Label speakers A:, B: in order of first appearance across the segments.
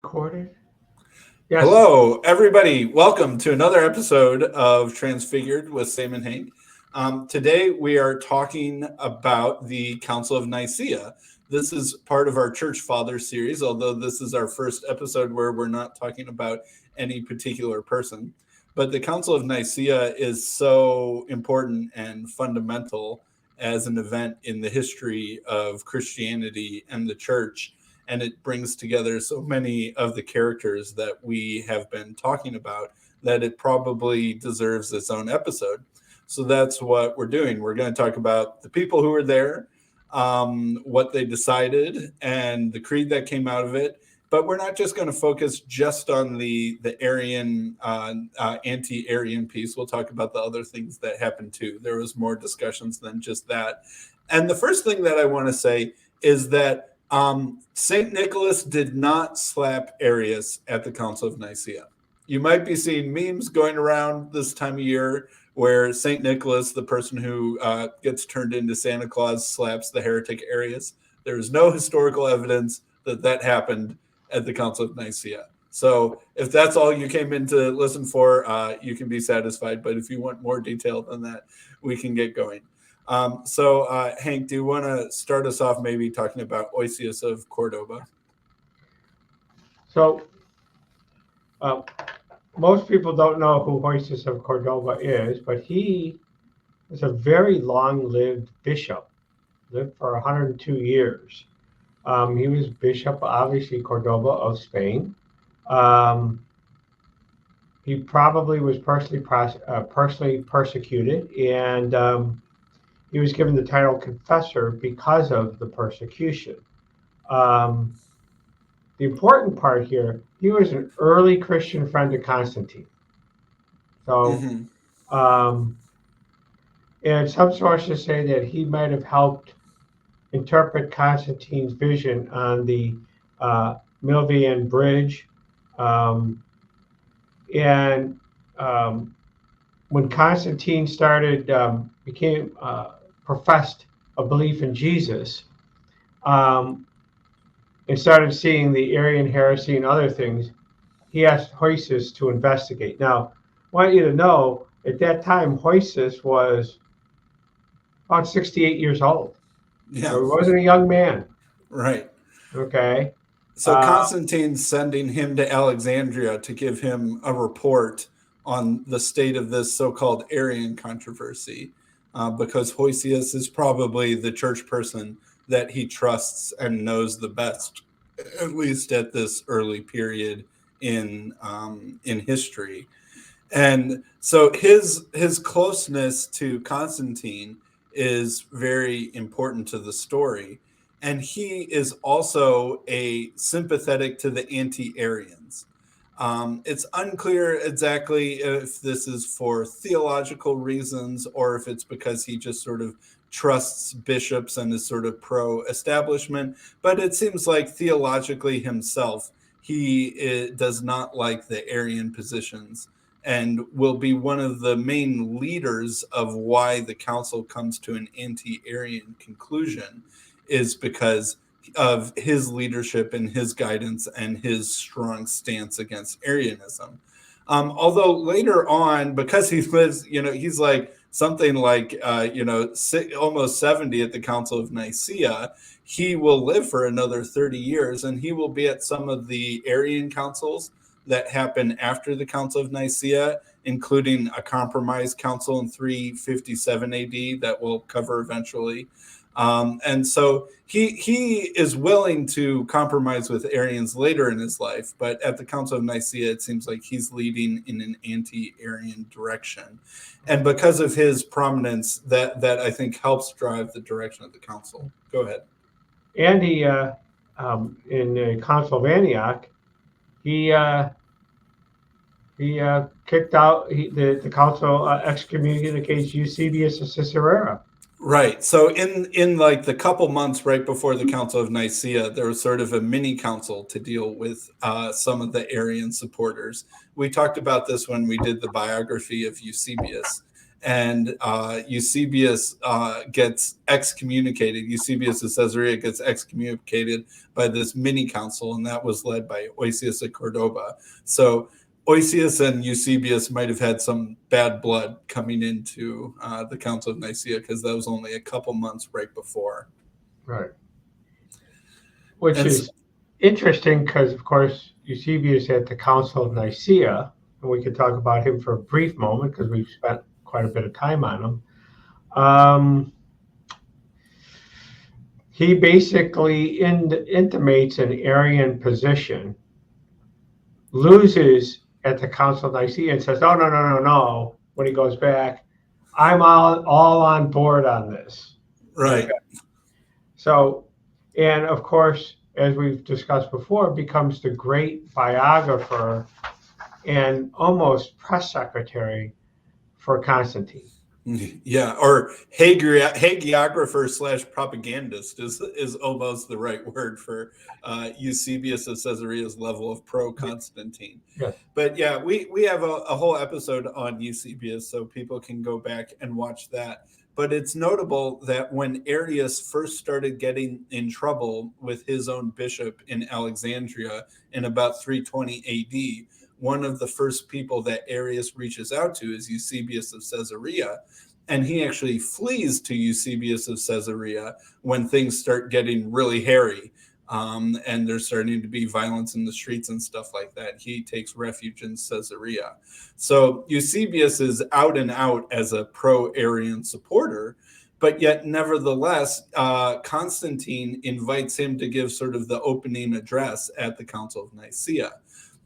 A: recorded? Yes.
B: Hello, everybody. Welcome to another episode of Transfigured with Sam and Hank. Today we are talking about the Council of Nicaea. This is part of our Church Father series, although this is our first episode where we're not talking about any particular person. But the Council of Nicaea is so important and fundamental as an event in the history of Christianity and the Church. And it brings together so many of the characters that we have been talking about that it probably deserves its own episode. So that's what we're doing. We're going to talk about the people who were there, what they decided, and the creed that came out of it. But we're not just going to focus just on the Arian, anti-Arian piece. We'll talk about the other things that happened too. There was more discussions than just that. And the first thing that I want to say is that St. Nicholas did not slap Arius at the Council of Nicaea. You might be seeing memes going around this time of year where St. Nicholas, the person who gets turned into Santa Claus, slaps the heretic Arius. There is no historical evidence that that happened at the Council of Nicaea. So if that's all you came in to listen for, you can be satisfied. But if you want more detail than that, we can get going. Hank, do you want to start us off maybe talking about Hosius of Cordoba?
A: So, most people don't know who Hosius of Cordoba is, but he was a very long-lived bishop, lived for 102 years. He was Bishop, obviously, Cordoba of Spain. He probably was personally persecuted, and he was given the title confessor because of the persecution. The important part here, he was an early Christian friend of Constantine. So, and some sources say that he might have helped interpret Constantine's vision on the Milvian Bridge. When Constantine professed a belief in Jesus, and started seeing the Arian heresy and other things, he asked Hosius to investigate. Now, I want you to know, at that time, Hosius was about 68 years old.
B: Yeah.
A: So he wasn't a young man.
B: Right.
A: Okay.
B: So Constantine's sending him to Alexandria to give him a report on the state of this so-called Arian controversy. Because Hosius is probably the church person that he trusts and knows the best, at least at this early period in history. And so his closeness to Constantine is very important to the story. And he is also sympathetic to the anti-Arians. It's unclear exactly if this is for theological reasons or if it's because he just sort of trusts bishops and is sort of pro-establishment. But it seems like theologically himself, he does not like the Arian positions and will be one of the main leaders of why the council comes to an anti-Arian conclusion, is because of his leadership and his guidance and his strong stance against Arianism. Although later on, because he lives, he's like something like, almost 70 at the Council of Nicaea, he will live for another 30 years and he will be at some of the Arian councils that happen after the Council of Nicaea, including a compromise council in 357 AD that we'll cover eventually. And so he is willing to compromise with Arians later in his life, but at the Council of Nicaea, it seems like he's leading in an anti-Arian direction. And because of his prominence, that I think helps drive the direction of the council. Go ahead.
A: And he, in the Council of Antioch, he kicked out the council, excommunicated Eusebius of Caesarea.
B: Right. So in like the couple months right before the Council of Nicaea, there was sort of a mini council to deal with some of the Arian supporters. We talked about this when we did the biography of Eusebius. and Eusebius gets excommunicated. Eusebius of Caesarea gets excommunicated by this mini council, and that was led by Hosius of Cordoba. So Hosius and Eusebius might have had some bad blood coming into the Council of Nicaea, because that was only a couple months right before.
A: Right. Which is interesting because, of course, Eusebius at the Council of Nicaea, and we could talk about him for a brief moment because we've spent quite a bit of time on him. He basically intimates an Arian position, loses at the Council of Nicaea and says, no, when he goes back, I'm all on board on this.
B: Right.
A: Okay. So, and of course, as we've discussed before, becomes the great biographer and almost press secretary for Constantine.
B: Yeah, or hagiographer / propagandist is almost the right word for Eusebius of Caesarea's level of pro-Constantine.
A: Yes.
B: But yeah, we have a whole episode on Eusebius, so people can go back and watch that. But it's notable that when Arius first started getting in trouble with his own bishop in Alexandria in about 320 AD, one of the first people that Arius reaches out to is Eusebius of Caesarea. And he actually flees to Eusebius of Caesarea when things start getting really hairy. And there's starting to be violence in the streets and stuff like that. He takes refuge in Caesarea. So Eusebius is out and out as a pro-Arian supporter, but yet nevertheless, Constantine invites him to give sort of the opening address at the Council of Nicaea.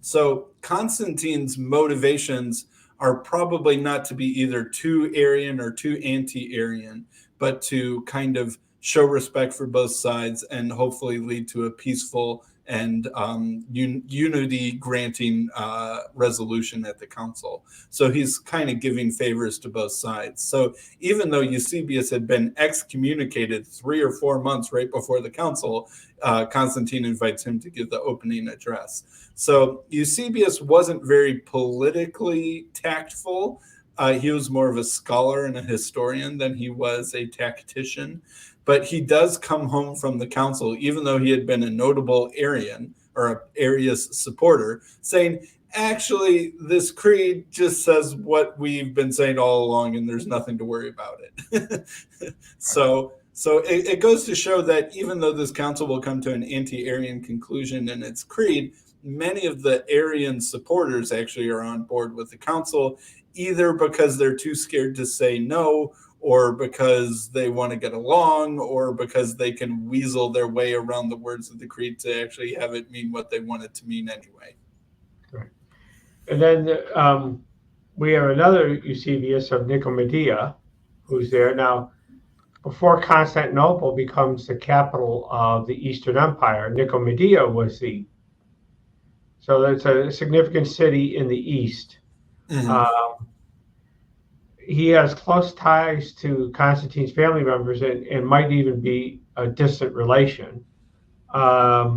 B: So Constantine's motivations are probably not to be either too Arian or too anti-Arian, but to kind of show respect for both sides and hopefully lead to a peaceful and unity-granting resolution at the council. So he's kind of giving favors to both sides. So even though Eusebius had been excommunicated 3 or 4 months right before the council, Constantine invites him to give the opening address. So Eusebius wasn't very politically tactful. He was more of a scholar and a historian than he was a tactician. But he does come home from the council, even though he had been a notable Arian or an Arius supporter, saying, actually, this creed just says what we've been saying all along, and there's nothing to worry about it. So it goes to show that even though this council will come to an anti-Arian conclusion in its creed, many of the Arian supporters actually are on board with the council, either because they're too scared to say no, or because they want to get along, or because they can weasel their way around the words of the creed to actually have it mean what they want it to mean anyway.
A: Right. And then we have another Eusebius of Nicomedia, who's there. Now, before Constantinople becomes the capital of the Eastern Empire, Nicomedia was so that's a significant city in the East. Mm-hmm. He has close ties to Constantine's family members and might even be a distant relation. Unlike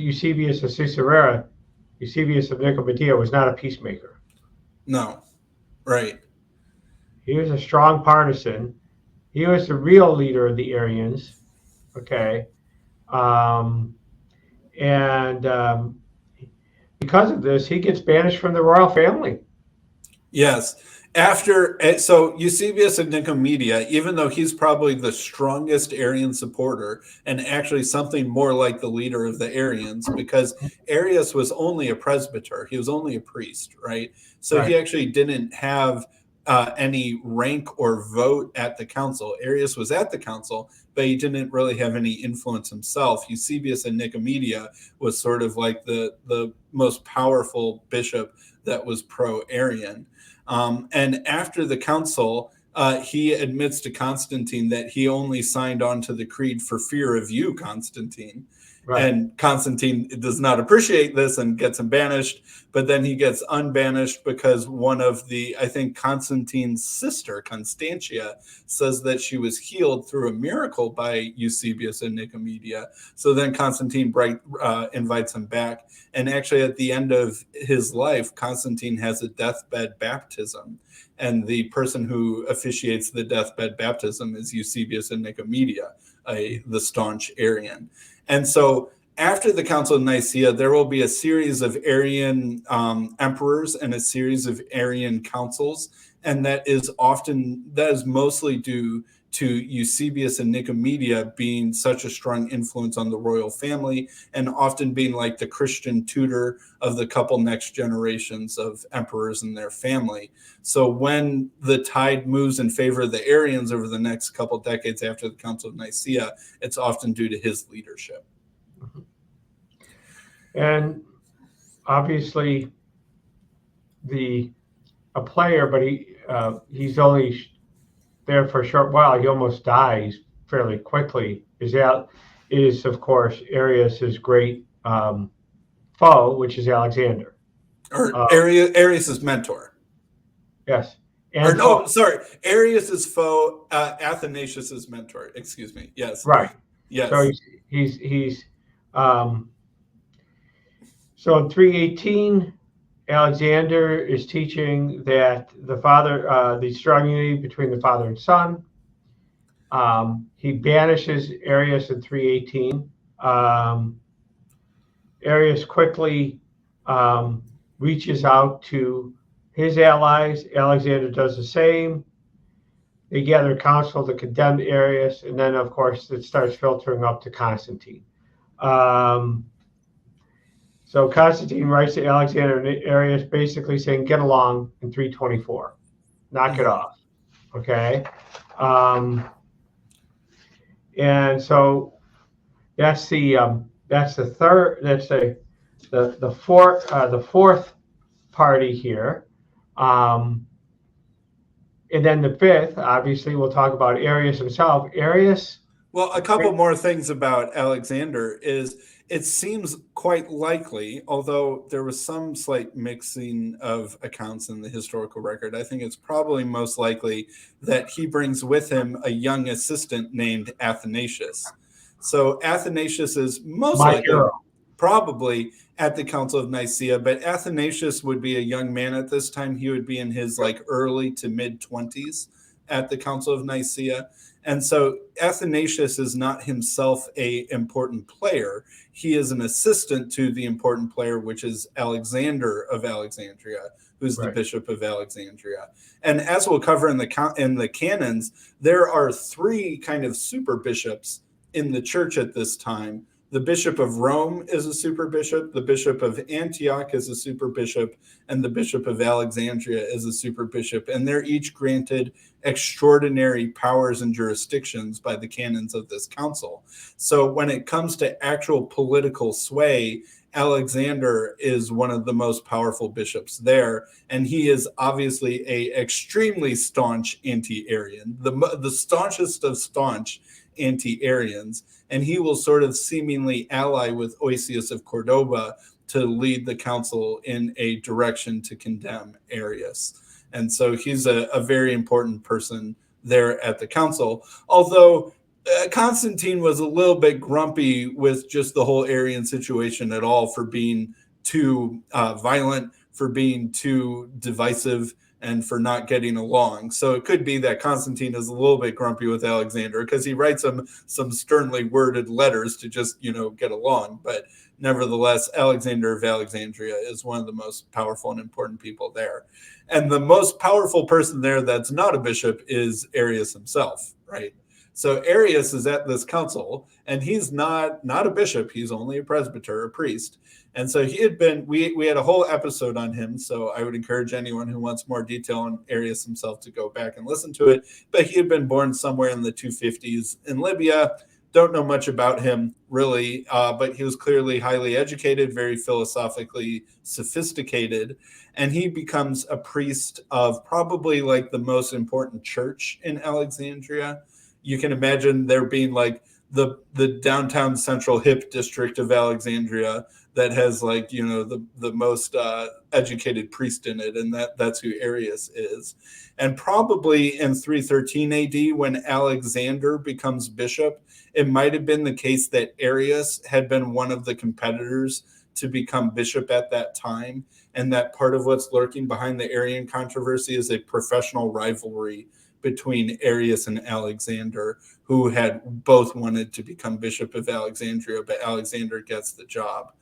A: Eusebius of Caesarea, Eusebius of Nicomedia was not a peacemaker.
B: No, right.
A: He was a strong partisan. He was the real leader of the Arians. Okay. Because of this, he gets banished from the royal family.
B: Yes. So Eusebius of Nicomedia, even though he's probably the strongest Arian supporter and actually something more like the leader of the Arians, because Arius was only a presbyter, he was only a priest, right? So right. He actually didn't have any rank or vote at the council. Arius was at the council, but he didn't really have any influence himself. Eusebius of Nicomedia was sort of like the most powerful bishop that was pro-Arian. And after the council, he admits to Constantine that he only signed on to the creed for fear of you, Constantine.
A: Right.
B: And Constantine does not appreciate this and gets him banished, but then he gets unbanished because one of I think Constantine's sister, Constantia, says that she was healed through a miracle by Eusebius of Nicomedia. So then Constantine invites him back. And actually at the end of his life, Constantine has a deathbed baptism. And the person who officiates the deathbed baptism is Eusebius of Nicomedia, the staunch Arian. And so after the Council of Nicaea, there will be a series of Arian emperors and a series of Arian councils. And that is mostly due to Eusebius and Nicomedia being such a strong influence on the royal family and often being like the Christian tutor of the couple next generations of emperors and their family. So when the tide moves in favor of the Arians over the next couple decades after the Council of Nicaea, it's often due to his leadership.
A: And obviously a player, but he's only there for a short while. He almost dies fairly quickly. Is of course Arius's great foe, which is Alexander,
B: or Arius's mentor.
A: Yes,
B: Arius's foe, Athanasius's mentor. Excuse me. Yes.
A: Right.
B: Yes.
A: So he's so in 318. Alexander is teaching that the strong unity between the Father and Son. He banishes Arius in 318. Arius quickly reaches out to his allies. Alexander does the same. They gather a council to condemn Arius, and then, of course, it starts filtering up to Constantine. So Constantine writes to Alexander and Arius basically saying, get along in 324. Knock it off. Okay? And so that's the fourth party here. And then the fifth, obviously, we'll talk about Arius himself.
B: Well, a couple more things about Alexander is it seems quite likely, although there was some slight mixing of accounts in the historical record, I think it's probably most likely that he brings with him a young assistant named Athanasius. So Athanasius is most likely probably at the Council of Nicaea, but Athanasius would be a young man at this time. He would be in his early to mid 20s at the Council of Nicaea. And so Athanasius is not himself an important player. He is an assistant to the important player, which is Alexander of Alexandria, who's the Bishop of Alexandria. And as we'll cover in the Canons, there are three kind of super bishops in the church at this time. The Bishop of Rome is a super bishop, the Bishop of Antioch is a super bishop, and the Bishop of Alexandria is a super bishop. And they're each granted extraordinary powers and jurisdictions by the canons of this council. So when it comes to actual political sway, Alexander is one of the most powerful bishops there, and he is obviously an extremely staunch anti-Arian, the staunchest of staunch anti-Arians, and he will sort of seemingly ally with Hosius of Cordoba to lead the council in a direction to condemn Arius. And so he's a very important person there at the council, although Constantine was a little bit grumpy with just the whole Arian situation at all for being too violent, for being too divisive, and for not getting along. So it could be that Constantine is a little bit grumpy with Alexander because he writes him some sternly worded letters to just, get along. But nevertheless, Alexander of Alexandria is one of the most powerful and important people there. And the most powerful person there that's not a bishop is Arius himself, right? So Arius is at this council, and he's not a bishop. He's only a presbyter, a priest. And so he had been, we had a whole episode on him. So I would encourage anyone who wants more detail on Arius himself to go back and listen to it. But he had been born somewhere in the 250s in Libya. Don't know much about him, really, but he was clearly highly educated, very philosophically sophisticated. And he becomes a priest of probably the most important church in Alexandria. You can imagine there being the downtown central hip district of Alexandria that has like, you know, the most educated priest in it, and that's who Arius is. And probably in 313 AD, when Alexander becomes bishop, it might have been the case that Arius had been one of the competitors to become bishop at that time, and that part of what's lurking behind the Arian controversy is a professional rivalry between Arius and Alexander, who had both wanted to become bishop of Alexandria, but Alexander gets the job.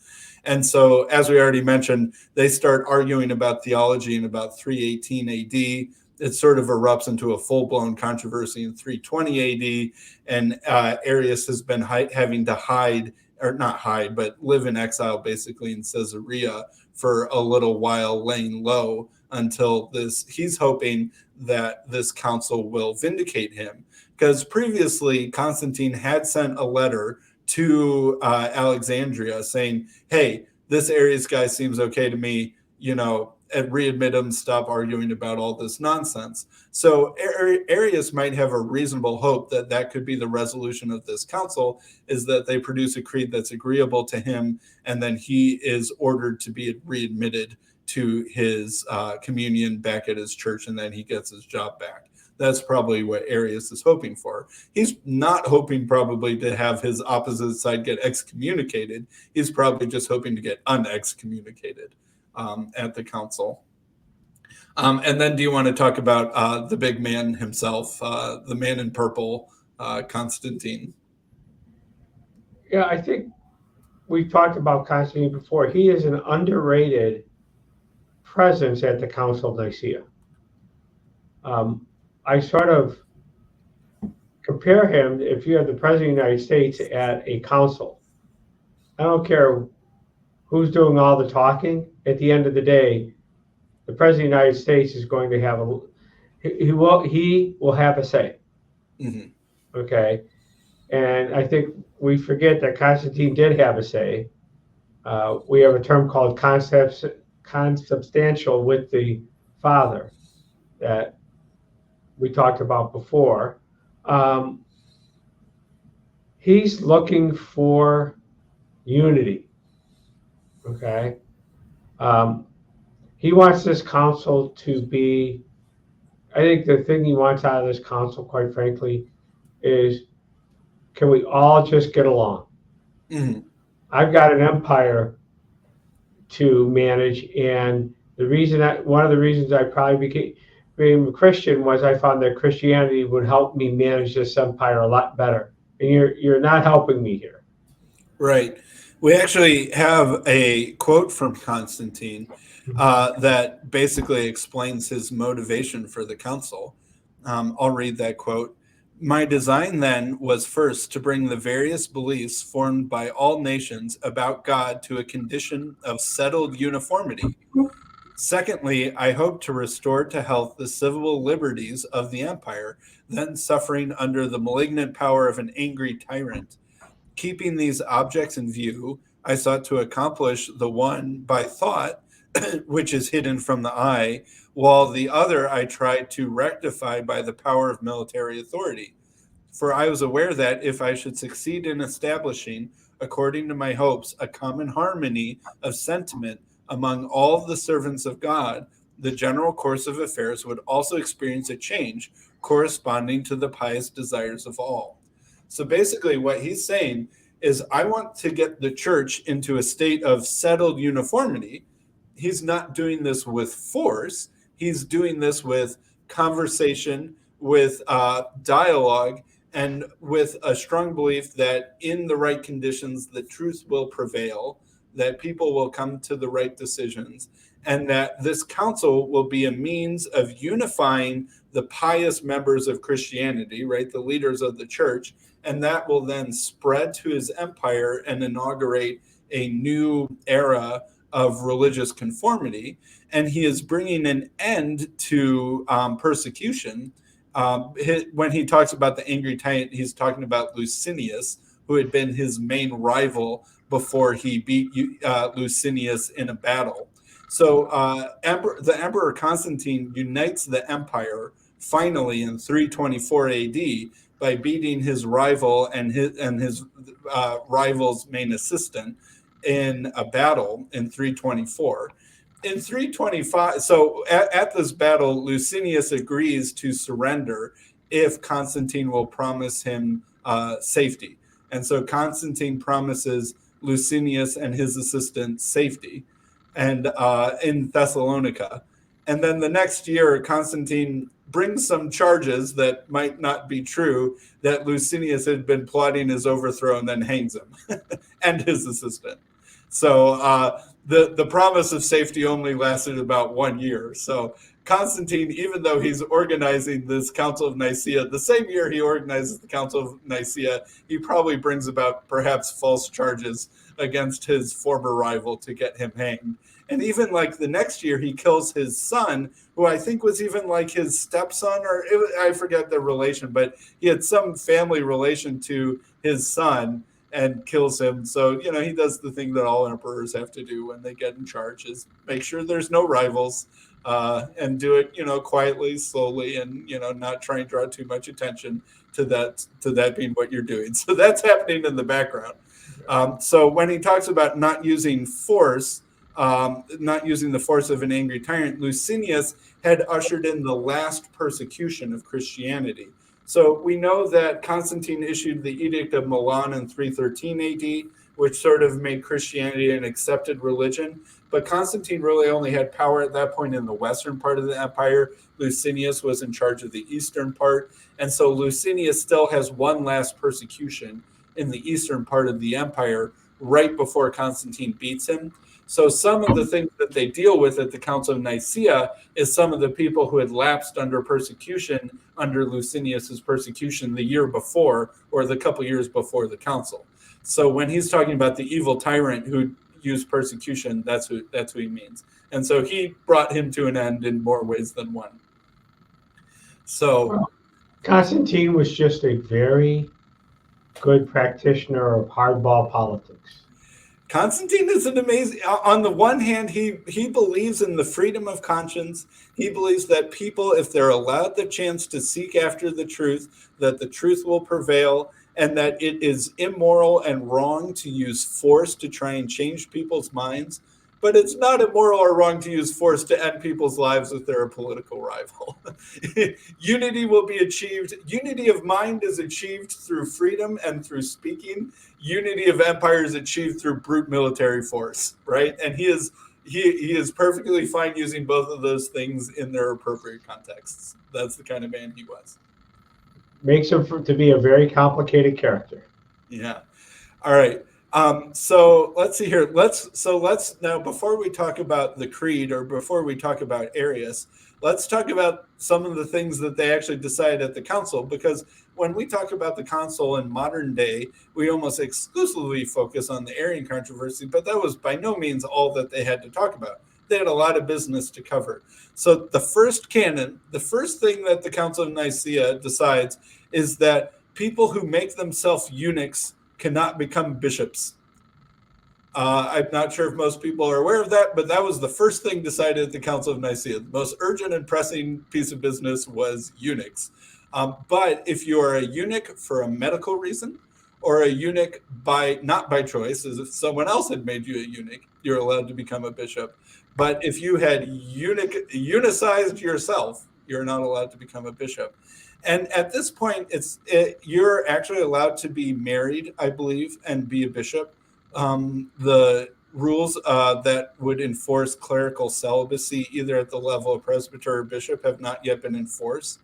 B: And so, as we already mentioned, they start arguing about theology in about 318 AD. It sort of erupts into a full-blown controversy in 320 AD, and Arius has been having to hide, or not hide, but live in exile basically in Caesarea for a little while, laying low until he's hoping that this council will vindicate him. Because previously, Constantine had sent a letter to Alexandria saying, hey, this Arius guy seems okay to me, you know, and readmit him, stop arguing about all this nonsense. So Arius might have a reasonable hope that that could be the resolution of this council, is that they produce a creed that's agreeable to him, and then he is ordered to be readmitted to his communion back at his church, and then he gets his job back. That's probably what Arius is hoping for. He's not hoping probably to have his opposite side get excommunicated. He's probably just hoping to get unexcommunicated at the council. And then do you want to talk about the big man himself, the man in purple, Constantine?
A: Yeah, I think we've talked about Constantine before. He is an underrated presence at the Council of Nicaea. I sort of compare him, if you have the President of the United States at a council, I don't care who's doing all the talking. At the end of the day, the President of the United States is going to have he will have a say.
B: Mm-hmm.
A: Okay. And I think we forget that Constantine did have a say. We have a term called consubstantial with the Father that we talked about before. He's looking for unity. Okay. He wants this council to be, I think the thing he wants out of this council, quite frankly, is can we all just get along?
B: Mm-hmm.
A: I've got an empire to manage, and one of the reasons I probably became a Christian was I found that Christianity would help me manage this empire a lot better. And you're not helping me here.
B: Right. We actually have a quote from Constantine that basically explains his motivation for the council. I'll read that quote. My design then was first to bring the various beliefs formed by all nations about God to a condition of settled uniformity. Secondly, I hope to restore to health the civil liberties of the empire, then suffering under the malignant power of an angry tyrant. Keeping these objects in view, I sought to accomplish the one by thought, which is hidden from the eye, while the other I tried to rectify by the power of military authority. For I was aware that if I should succeed in establishing, according to my hopes, a common harmony of sentiment among all the servants of God, the general course of affairs would also experience a change corresponding to the pious desires of all. So basically what he's saying is, I want to get the church into a state of settled uniformity. He's not doing this with force. He's doing this with conversation, with dialogue, and with a strong belief that in the right conditions, the truth will prevail, that people will come to the right decisions, and that this council will be a means of unifying the pious members of Christianity, right, the leaders of the church, and that will then spread to his empire and inaugurate a new era of religious conformity. And he is bringing an end to persecution. When he talks about the angry tyrant, he's talking about Licinius, who had been his main rival before he beat Licinius in a battle. So the Emperor Constantine unites the empire finally in 324 AD, by beating his rival and his rival's main assistant in a battle in 324. In 325, so at this battle, Licinius agrees to surrender if Constantine will promise him safety. And so Constantine promises Licinius and his assistant safety, and in Thessalonica. And then the next year, Constantine brings some charges that might not be true, that Licinius had been plotting his overthrow, and then hangs him and his assistant. So the promise of safety only lasted about 1 year. So Constantine, even though he's organizing this Council of Nicaea, the same year he organizes the Council of Nicaea, he probably brings about perhaps false charges against his former rival to get him hanged. And even like the next year, he kills his son, who I think was even like his stepson, or I forget the relation, but he had some family relation to his son, and kills him. So, he does the thing that all emperors have to do when they get in charge, is make sure there's no rivals, and do it, quietly, slowly, and, not try and draw too much attention to that being what you're doing. So that's happening in the background. So when he talks about not using force, not using the force of an angry tyrant, Licinius had ushered in the last persecution of Christianity. So we know that Constantine issued the Edict of Milan in 313 AD, which sort of made Christianity an accepted religion. But Constantine really only had power at that point in the western part of the empire. Licinius was in charge of the eastern part. And so Licinius still has one last persecution in the eastern part of the empire right before Constantine beats him. So some of the things that they deal with at the Council of Nicaea is some of the people who had lapsed under persecution under Licinius's persecution the year before, or the couple years before the council. So when he's talking about the evil tyrant who used persecution, that's who he means. And so he brought him to an end in more ways than one. So
A: Constantine was just a very good practitioner of hardball politics.
B: Constantine is an amazing, on the one hand, he believes in the freedom of conscience. He believes that people, if they're allowed the chance to seek after the truth, that the truth will prevail, and that it is immoral and wrong to use force to try and change people's minds. But it's not immoral or wrong to use force to end people's lives if they're a political rival. Unity will be achieved. Unity of mind is achieved through freedom and through speaking. Unity of empire is achieved through brute military force, right? And he is perfectly fine using both of those things in their appropriate contexts. That's the kind of man he was.
A: Makes him to be a very complicated character.
B: Yeah. All right. So let's see here. Let's now, before we talk about the creed, or before we talk about Arius, let's talk about some of the things that they actually decided at the council, because when we talk about the council in modern day, we almost exclusively focus on the Arian controversy, but that was by no means all that they had to talk about. They had a lot of business to cover. So the first canon, the first thing that the Council of Nicaea decides is that people who make themselves eunuchs cannot become bishops. I'm not sure if most people are aware of that, but that was the first thing decided at the Council of Nicaea. The most urgent and pressing piece of business was eunuchs. But if you are a eunuch for a medical reason, or a eunuch not by choice, as if someone else had made you a eunuch, you're allowed to become a bishop. But if you had eunicized yourself, you're not allowed to become a bishop. And at this point, you're actually allowed to be married, I believe, and be a bishop. The rules that would enforce clerical celibacy, either at the level of presbyter or bishop, have not yet been enforced.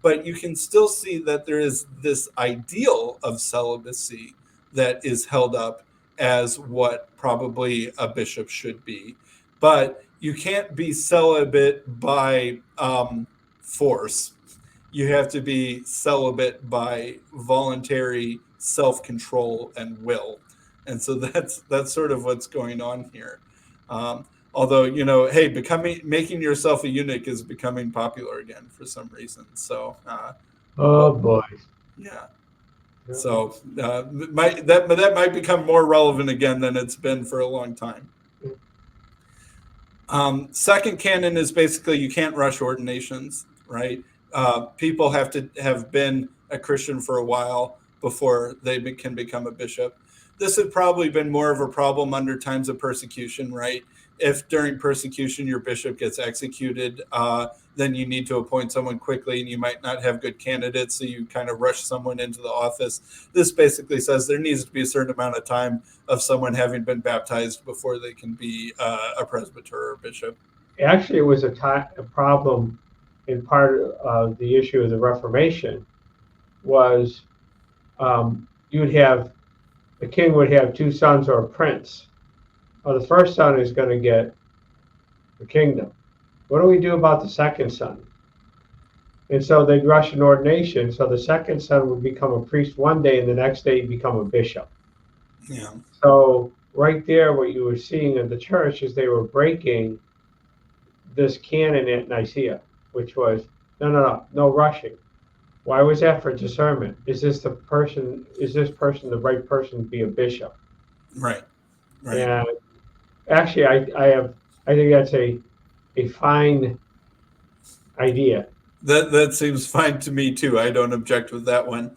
B: But you can still see that there is this ideal of celibacy that is held up as what probably a bishop should be. But you can't be celibate by force. You have to be celibate by voluntary self-control and will. And so that's sort of what's going on here. Although, making yourself a eunuch is becoming popular again for some reason. So,
A: boy.
B: Yeah. So that might become more relevant again than it's been for a long time. Second canon is basically you can't rush ordinations, right? People have to have been a Christian for a while before they can become a bishop. This had probably been more of a problem under times of persecution, right? If during persecution your bishop gets executed, then you need to appoint someone quickly, and you might not have good candidates, so you kind of rush someone into the office. This basically says there needs to be a certain amount of time of someone having been baptized before they can be a presbyter or a bishop.
A: Actually, it was a problem in part of the issue of the Reformation was you would have the king would have two sons or a prince. Well, the first son is going to get the kingdom. What do we do about the second son? And so they'd rush an ordination. So the second son would become a priest one day, and the next day he'd become a bishop.
B: Yeah.
A: So right there, what you were seeing in the church is they were breaking this canon at Nicaea, which was no rushing. Why was that? For discernment. Is this person the right person to be a bishop?
B: Right.
A: And actually, I think that's a fine idea.
B: That seems fine to me too. I don't object with that one.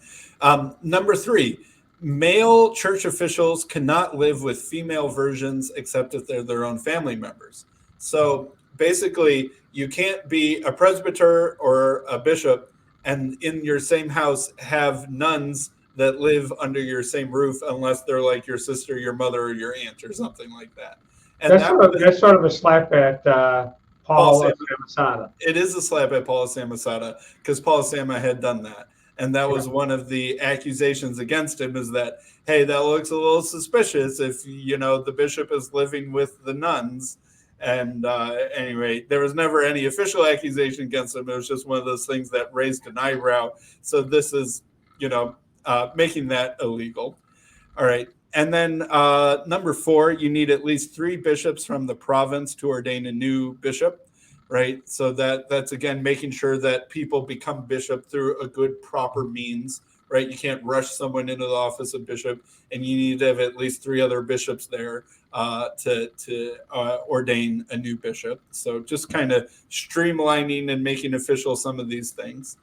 B: Number 3, male church officials cannot live with female versions except if they're their own family members. So basically, you can't be a presbyter or a bishop and in your same house have nuns that live under your same roof unless they're like your sister, your mother, or your aunt or something like that. And
A: that's sort of a slap at Paul of Samosata.
B: It is a slap at Paul of Samosata because Paul of Sama had done that. And that was one of the accusations against him, is that, hey, that looks a little suspicious if, the bishop is living with the nuns. And anyway, there was never any official accusation against him. It was just one of those things that raised an eyebrow. So this is, making that illegal. All right. And then number 4, you need at least 3 bishops from the province to ordain a new bishop, right? So that's, again, making sure that people become bishop through a good, proper means, right? You can't rush someone into the office of bishop, and you need to have at least 3 other bishops there to ordain a new bishop. So just kind of streamlining and making official some of these things.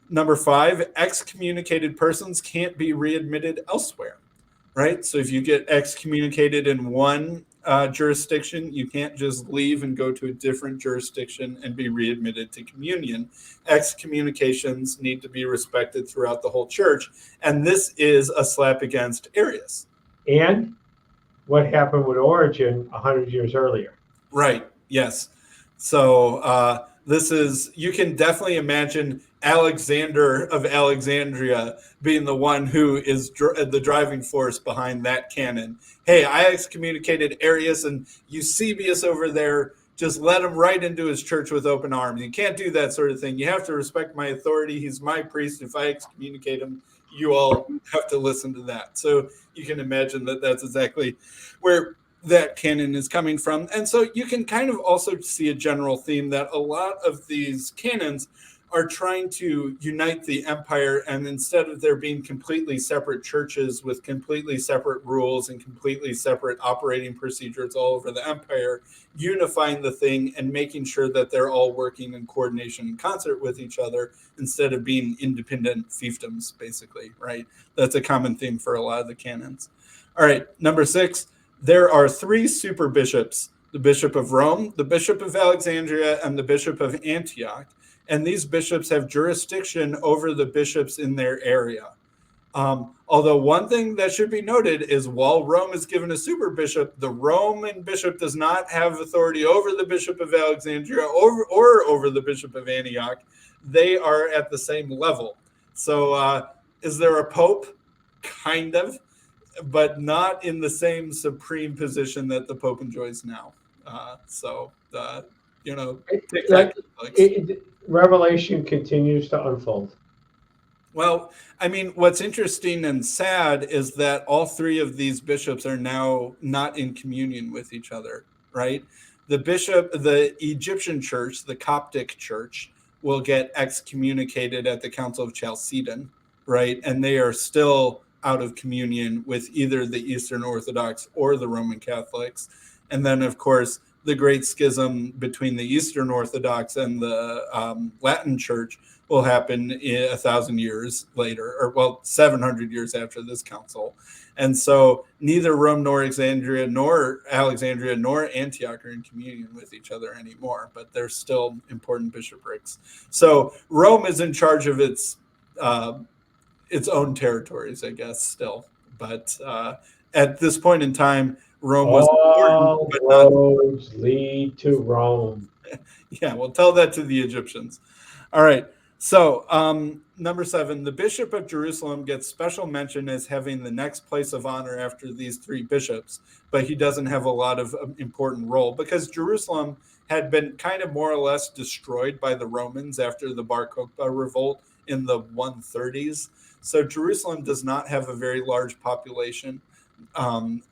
B: Number 5, excommunicated persons can't be readmitted elsewhere, right? So if you get excommunicated in one jurisdiction, you can't just leave and go to a different jurisdiction and be readmitted to communion. Excommunications need to be respected throughout the whole church. And this is a slap against Arius.
A: And what happened with Origen 100 years earlier.
B: Right, yes. So this is, you can definitely imagine Alexander of Alexandria being the one who is the driving force behind that canon. Hey, I excommunicated Arius, and Eusebius over there just let him right into his church with open arms. You can't do that sort of thing. You have to respect my authority. He's my priest. If I excommunicate him, you all have to listen to that. So you can imagine that that's exactly where that canon is coming from. And so you can kind of also see a general theme that a lot of these canons are trying to unite the empire, and instead of there being completely separate churches with completely separate rules and completely separate operating procedures all over the empire, unifying the thing and making sure that they're all working in coordination and concert with each other instead of being independent fiefdoms, basically, right? That's a common theme for a lot of the canons. All right, number 6, there are 3 super bishops: the Bishop of Rome, the Bishop of Alexandria, and the Bishop of Antioch. And these bishops have jurisdiction over the bishops in their area. Although one thing that should be noted is while Rome is given a super bishop, the Roman bishop does not have authority over the Bishop of Alexandria or over the Bishop of Antioch. They are at the same level. So is there a pope? Kind of, but not in the same supreme position that the Pope enjoys now.
A: Revelation continues to unfold.
B: Well, I mean, what's interesting and sad is that all 3 of these bishops are now not in communion with each other, right? The Egyptian church, the Coptic church, will get excommunicated at the Council of Chalcedon, right? And they are still out of communion with either the Eastern Orthodox or the Roman Catholics. And then, of course, the Great Schism between the Eastern Orthodox and the Latin Church will happen 1,000 years later, or well, 700 years after this council. And so neither Rome nor Alexandria nor Antioch are in communion with each other anymore, but they're still important bishoprics. So Rome is in charge of its own territories, I guess, still. But at this point in time, Rome was
A: all
B: important, but
A: roads lead to Rome.
B: Yeah, we'll tell that to the Egyptians. All right. So number 7, the Bishop of Jerusalem gets special mention as having the next place of honor after these 3 bishops, but he doesn't have a lot of important role because Jerusalem had been kind of more or less destroyed by the Romans after the Bar Kokhba revolt in the 130s. So Jerusalem does not have a very large population,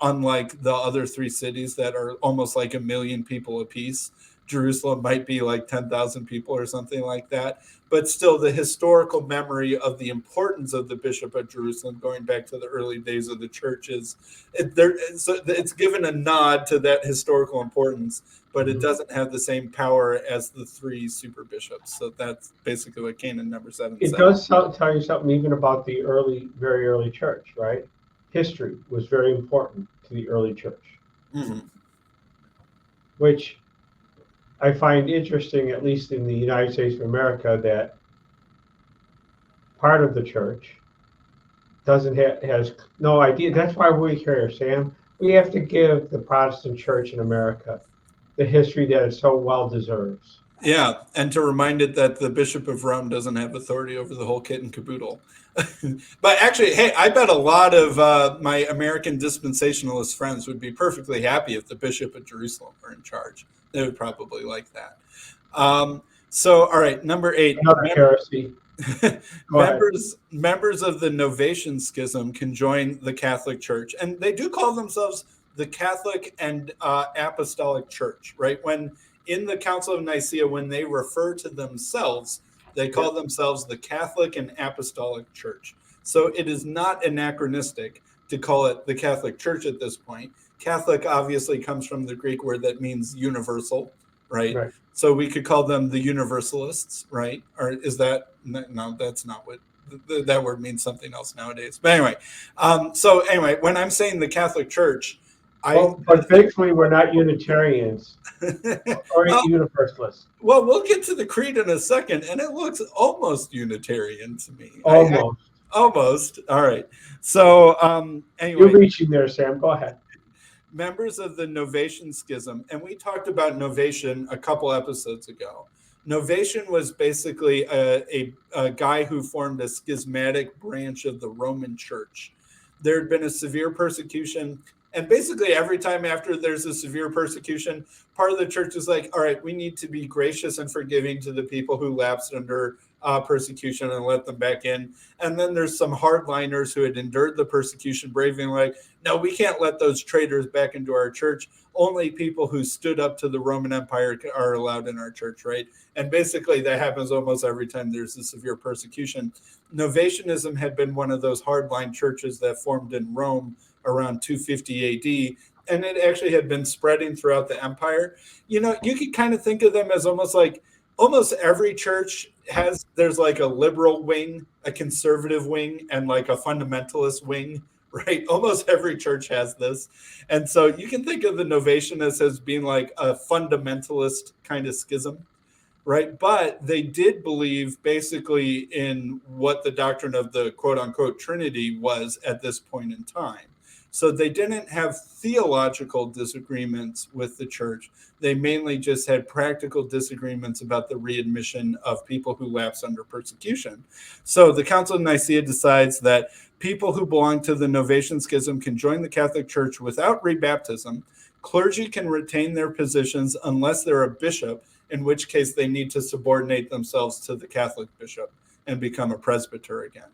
B: unlike the other 3 cities that are almost like 1 million people apiece. Jerusalem might be like 10,000 people or something like that. But still, the historical memory of the importance of the Bishop of Jerusalem, going back to the early days of the church, it's given a nod to that historical importance, but it doesn't have the same power as the 3 super bishops. So that's basically what Canon number 7 says.
A: It does tell you something even about the very early church, right? History was very important to the early church, which I find interesting, at least in the United States of America, that part of the church has no idea. That's why we're here, Sam. We have to give the Protestant church in America the history that it so well deserves.
B: Yeah, and to remind it that the Bishop of Rome doesn't have authority over the whole kit and caboodle. But actually, hey, I bet a lot of my American dispensationalist friends would be perfectly happy if the Bishop of Jerusalem were in charge. They would probably like that. So, all right, number 8.
A: Another heresy.
B: Members of the Novatian Schism can join the Catholic Church, and they do call themselves the Catholic and Apostolic Church, right? When in the Council of Nicaea, when they refer to themselves, they call themselves the Catholic and Apostolic Church. So it is not anachronistic to call it the Catholic Church at this point. Catholic obviously comes from the Greek word that means universal, right? So we could call them the Universalists, right? Or is that, no, that's not what, that word means something else nowadays. But anyway, when I'm saying the Catholic Church,
A: but thankfully we're not Unitarians or Universalists.
B: Well, we'll get to the creed in a second, and it looks almost Unitarian to me. Almost. All right. So anyway.
A: You're reaching there, Sam. Go ahead.
B: Members of the Novatian Schism, and we talked about Novatian a couple episodes ago. Novatian was basically a guy who formed a schismatic branch of the Roman Church. There had been a severe persecution, and basically every time after there's a severe persecution, part of the church is like, all right, we need to be gracious and forgiving to the people who lapsed under persecution and let them back in. And then there's some hardliners who had endured the persecution bravely, like, no, we can't let those traitors back into our church. Only people who stood up to the Roman Empire are allowed in our church, right? And basically that happens almost every time there's a severe persecution. Novatianism had been one of those hardline churches that formed in Rome around 250 AD, and it actually had been spreading throughout the empire. You know, you could kind of think of them as almost every church there's like a liberal wing, a conservative wing, and like a fundamentalist wing, right? Almost every church has this. And so you can think of the Novatianists as being like a fundamentalist kind of schism, right? But they did believe basically in what the doctrine of the quote unquote Trinity was at this point in time. So they didn't have theological disagreements with the church. They mainly just had practical disagreements about the readmission of people who lapse under persecution. So the Council of Nicaea decides that people who belong to the Novatian Schism can join the Catholic Church without rebaptism. Clergy can retain their positions unless they're a bishop, in which case they need to subordinate themselves to the Catholic bishop and become a presbyter again.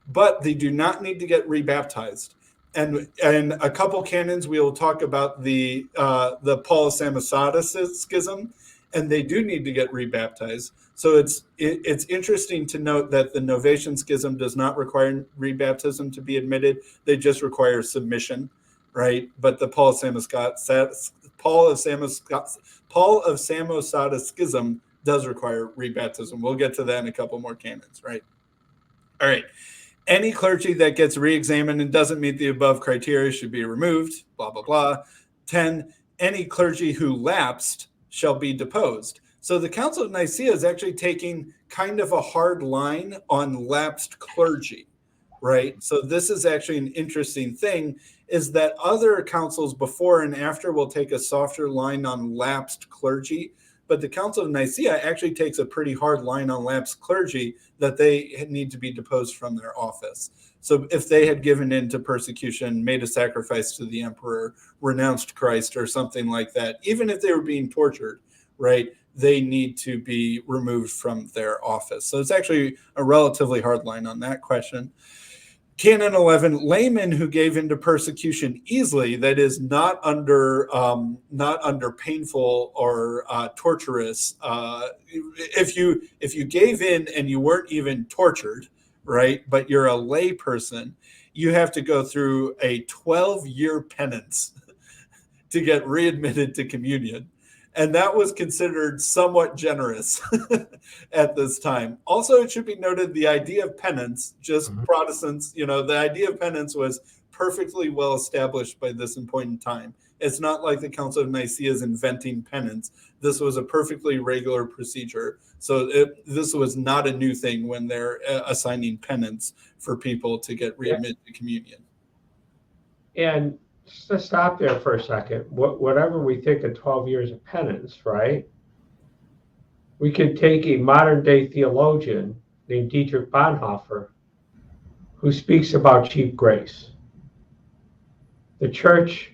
B: But they do not need to get rebaptized. And a couple canons, we will talk about the Paul Samosata schism, and they do need to get rebaptized. So it's interesting to note that the Novatian schism does not require rebaptism to be admitted. They just require submission right? But the Paul of Samosata schism does require rebaptism. We'll get to that in a couple more canons, right? All right. Any clergy that gets re-examined and doesn't meet the above criteria should be removed, blah, blah, blah. 10, any clergy who lapsed shall be deposed. So the Council of Nicaea is actually taking kind of a hard line on lapsed clergy, right? So this is actually an interesting thing, is that other councils before and after will take a softer line on lapsed clergy, but the Council of Nicaea actually takes a pretty hard line on lapsed clergy that they need to be deposed from their office. So if they had given in to persecution, made a sacrifice to the emperor, renounced Christ or something like that, even if they were being tortured, right, they need to be removed from their office. So it's actually a relatively hard line on that question. Canon 11, laymen who gave into persecution easily, that is not under painful or torturous. If you gave in and you weren't even tortured, right, but you're a lay person, you have to go through a 12-year penance to get readmitted to communion. And that was considered somewhat generous at this time. Also, it should be noted the idea of penance, just Protestants, the idea of penance was perfectly well established by this point in time. It's not like the Council of Nicaea is inventing penance. This was a perfectly regular procedure. So this was not a new thing when they're assigning penance for people to get readmitted to communion.
A: And just to stop there for a second, whatever we think of 12 years of penance, right? We could take a modern day theologian named Dietrich Bonhoeffer who speaks about cheap grace. The church,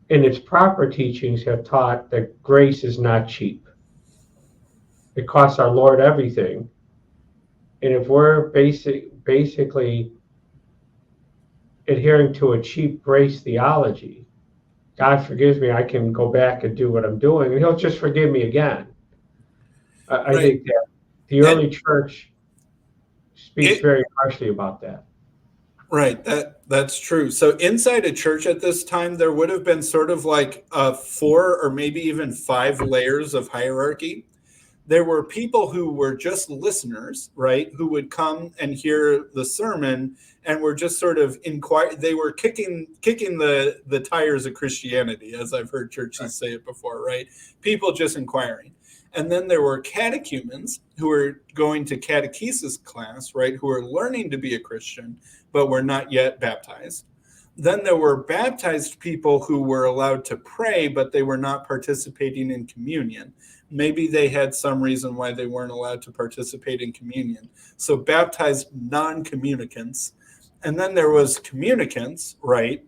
A: in its proper teachings, have taught that grace is not cheap. It costs our Lord everything. And if we're basically adhering to a cheap grace theology, God forgives me, I can go back and do what I'm doing, and he'll just forgive me again. I think that the early church speaks very harshly about that.
B: Right, that's true. So inside a church at this time, there would have been sort of like 4 or maybe even 5 layers of hierarchy. There were people who were just listeners, right, who would come and hear the sermon and were just sort of they were kicking the tires of Christianity, as I've heard churches say it before, right? People just inquiring. And then there were catechumens who were going to catechesis class, right, who were learning to be a Christian, but were not yet baptized. Then there were baptized people who were allowed to pray, but they were not participating in communion. Maybe they had some reason why they weren't allowed to participate in communion. So baptized non-communicants. And then there was communicants, right?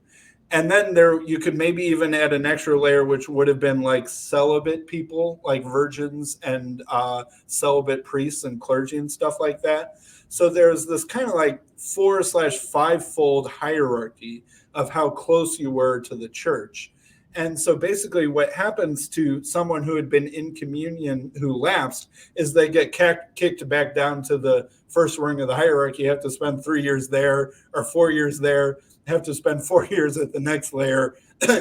B: And then you could maybe even add an extra layer, which would have been like celibate people, like virgins and celibate priests and clergy and stuff like that. So there's this kind of like 4/5-fold hierarchy of how close you were to the church. And so basically what happens to someone who had been in communion who lapsed is they get kicked back down to the first rung of the hierarchy. You have to spend 3 years there or 4 years there, have to spend 4 years at the next layer,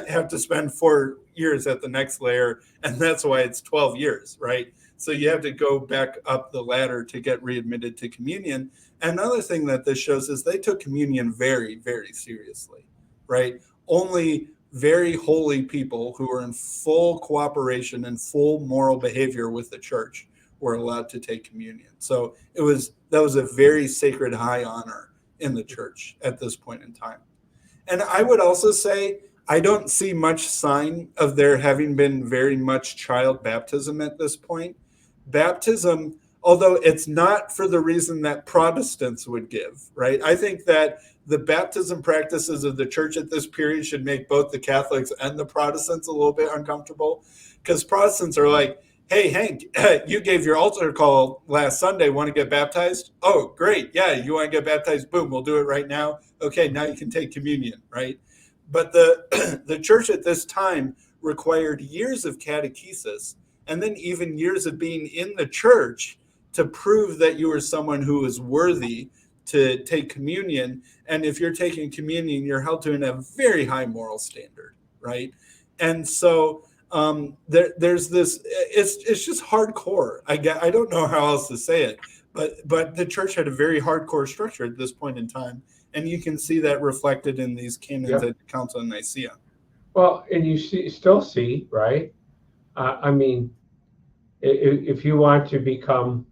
B: have to spend 4 years at the next layer. And that's why it's 12 years, right? So you have to go back up the ladder to get readmitted to communion. Another thing that this shows is they took communion very, very seriously, right? Only very holy people who were in full cooperation and full moral behavior with the church were allowed to take communion. So that was a very sacred high honor in the church at this point in time. And I would also say I don't see much sign of there having been very much child baptism at this point. Baptism, although it's not for the reason that Protestants would give, right? I think that the baptism practices of the church at this period should make both the Catholics and the Protestants a little bit uncomfortable, because Protestants are like, hey, Hank, you gave your altar call last Sunday. Want to get baptized? Oh, great. Yeah, you want to get baptized? Boom, we'll do it right now. Okay, now you can take communion, right? But the church at this time required years of catechesis and then even years of being in the church to prove that you were someone who was worthy to take communion. And if you're taking communion, you're held to a very high moral standard, right? And so there's this, it's just hardcore. I don't know how else to say it, but the church had a very hardcore structure at this point in time. And you can see that reflected in these canons at the Council of Nicaea.
A: Well, and you still see, right? I mean, if you want to become,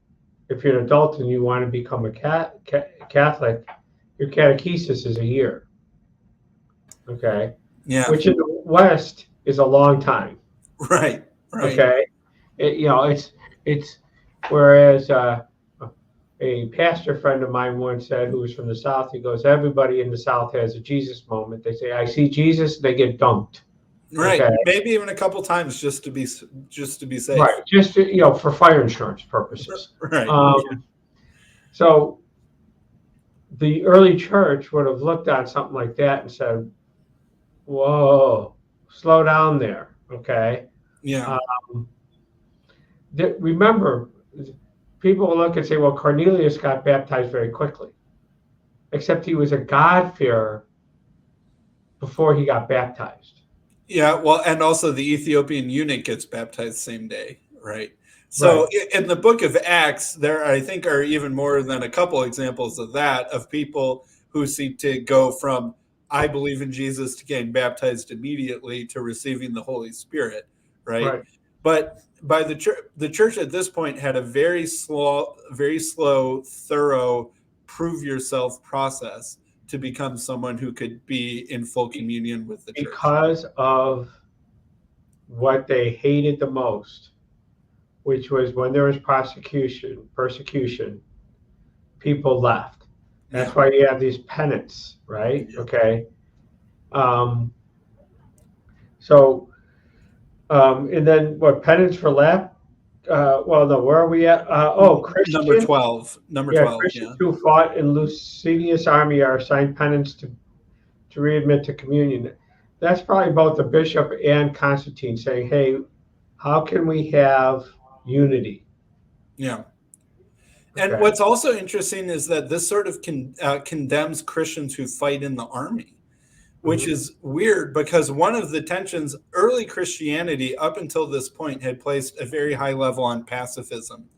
A: if you're an adult and you want to become a Catholic, your catechesis is a year. Okay.
B: Yeah.
A: Which in the West is a long time.
B: Right.
A: Okay. It's whereas a pastor friend of mine once said, who was from the South, he goes, everybody in the South has a Jesus moment. They say, I see Jesus, they get dunked.
B: Right. Okay. Maybe even a couple times just to be safe.
A: Right. Just to, for fire insurance purposes.
B: Right.
A: So the early church would have looked at something like that and said, whoa, slow down there. Okay.
B: Yeah.
A: Remember, people will look and say, well, Cornelius got baptized very quickly, except he was a God-fearer before he got baptized.
B: Yeah, well, and also the Ethiopian eunuch gets baptized the same day, right? So in the book of Acts, there, I think, are even more than a couple examples of that, of people who seek to go from, I believe in Jesus, to getting baptized immediately to receiving the Holy Spirit, right? But by the church at this point had a very slow, thorough, prove yourself process to become someone who could be in full communion with the church.
A: Because of what they hated the most, which was when there was persecution, people left. That's why you have these penance, right? Yeah. Okay. And then what, penance for left? Well, no, where are we at? Christians.
B: Number 12.
A: Christians who fought in Licinius' army are assigned penance to readmit to communion. That's probably both the bishop and Constantine saying, hey, how can we have unity?
B: Yeah. And what's also interesting is that this sort of condemns Christians who fight in the army, which is weird because one of the tensions, early Christianity up until this point had placed a very high level on pacifism.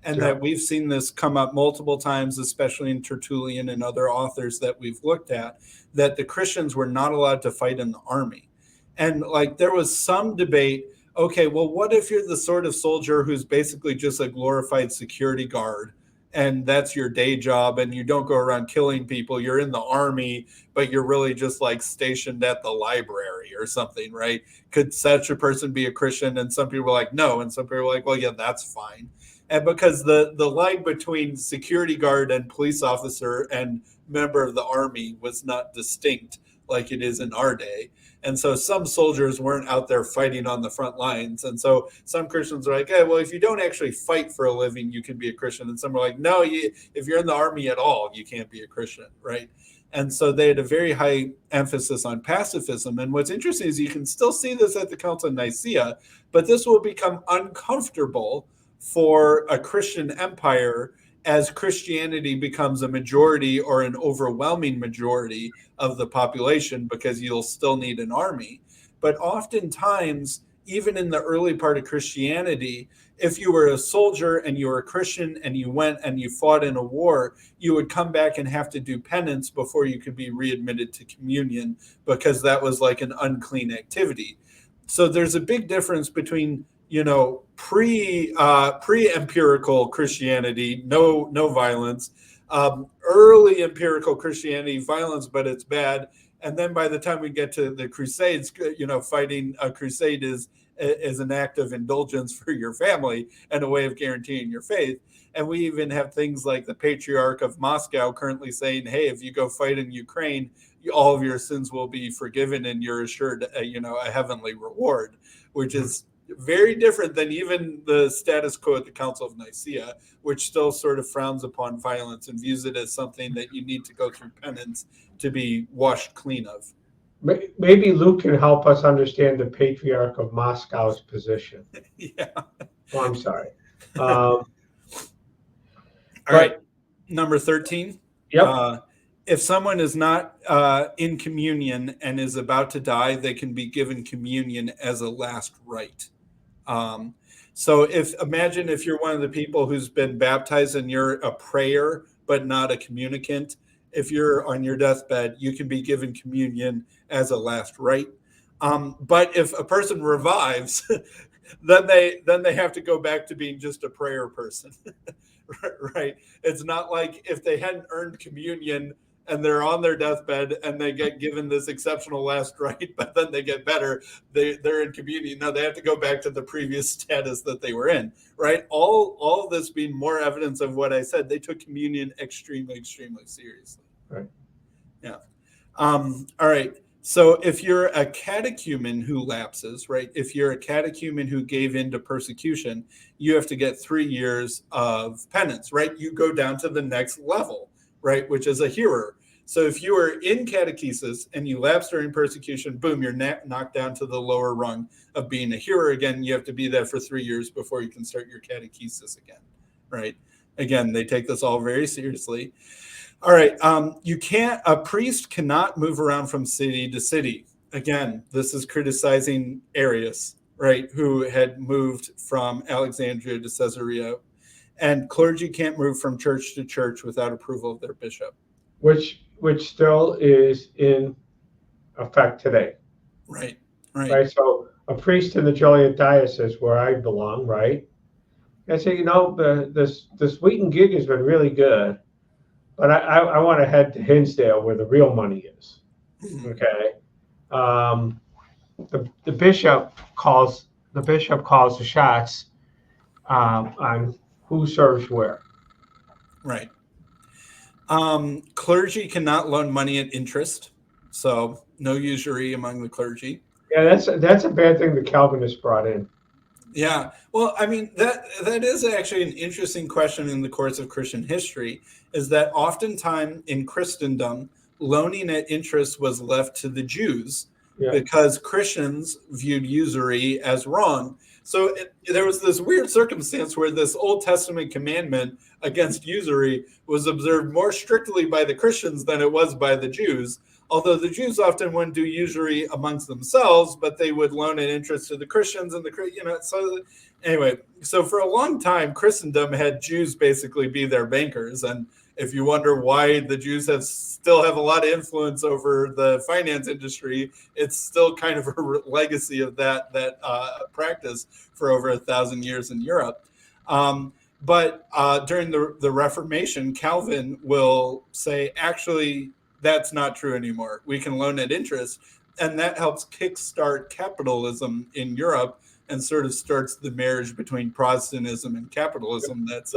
B: And that we've seen this come up multiple times, especially in Tertullian and other authors that we've looked at, that the Christians were not allowed to fight in the army. And like there was some debate, okay, well, what if you're the sort of soldier who's basically just a glorified security guard and that's your day job and you don't go around killing people, you're in the army, but you're really just like stationed at the library or something, right? Could such a person be a Christian? And some people were like, no. And some people were like, well, yeah, that's fine. And because the line between security guard and police officer and member of the army was not distinct like it is in our day. And so some soldiers weren't out there fighting on the front lines. And so some Christians are like, hey, well, if you don't actually fight for a living, you can be a Christian. And some are like, no, if you're in the army at all, you can't be a Christian, right? And so they had a very high emphasis on pacifism. And what's interesting is you can still see this at the Council of Nicaea, but this will become uncomfortable for a Christian empire as Christianity becomes a majority or an overwhelming majority of the population, because you'll still need an army. But oftentimes, even in the early part of Christianity, if you were a soldier and you were a Christian and you went and you fought in a war, you would come back and have to do penance before you could be readmitted to communion, because that was like an unclean activity. So there's a big difference between, pre-empirical Christianity, no violence, early empirical Christianity, violence, but it's bad. And then by the time we get to the Crusades, fighting a crusade is an act of indulgence for your family and a way of guaranteeing your faith. And we even have things like the Patriarch of Moscow currently saying, hey, if you go fight in Ukraine, all of your sins will be forgiven and you're assured, a heavenly reward, which is very different than even the status quo at the Council of Nicaea, which still sort of frowns upon violence and views it as something that you need to go through penance to be washed clean of.
A: Maybe Luke can help us understand the Patriarch of Moscow's position.
B: Yeah.
A: Oh, I'm sorry.
B: All right. Number 13.
A: Yep.
B: If someone is not in communion and is about to die, they can be given communion as a last rite. So imagine if you're one of the people who's been baptized and you're a prayer but not a communicant. If you're on your deathbed, you can be given communion as a last rite. But if a person revives, then they have to go back to being just a prayer person. Right? It's not like if they hadn't earned communion and they're on their deathbed and they get given this exceptional last rite, but then they get better, they're in communion. No, they have to go back to the previous status that they were in, right? All of this being more evidence of what I said. They took communion extremely, extremely seriously.
A: Right.
B: Yeah. All right. So if you're a catechumen who lapses, right? If you're a catechumen who gave in to persecution, you have to get 3 years of penance, right? You go down to the next level, right? Which is a hearer. So if you were in catechesis and you lapse during persecution, boom, you're knocked down to the lower rung of being a hearer again. You have to be there for 3 years before you can start your catechesis again, right? Again, they take this all very seriously. All right. A priest cannot move around from city to city. Again, this is criticizing Arius, right, who had moved from Alexandria to Caesarea. And clergy can't move from church to church without approval of their bishop.
A: Which still is in effect today.
B: Right.
A: So a priest in the Joliet diocese where I belong, right? I say, this Wheaton gig has been really good, but I want to head to Hinsdale where the real money is. Okay. The bishop calls the shots on who serves where.
B: Right. Clergy cannot loan money at interest, so no usury among the clergy.
A: Yeah, that's a bad thing the Calvinists brought in.
B: Yeah, well, I mean that is actually an interesting question in the course of Christian history. Is that oftentimes in Christendom, loaning at interest was left to the Jews because Christians viewed usury as wrong. So there was this weird circumstance where this Old Testament commandment against usury was observed more strictly by the Christians than it was by the Jews. Although the Jews often wouldn't do usury amongst themselves, but they would loan an interest to the Christians and so anyway, so for a long time, Christendom had Jews basically be their bankers. And if you wonder why the Jews still have a lot of influence over the finance industry, it's still kind of a legacy of that practice for over 1,000 years in Europe. But during the Reformation, Calvin will say, actually, that's not true anymore. We can loan at interest, and that helps kickstart capitalism in Europe and sort of starts the marriage between Protestantism and capitalism. That's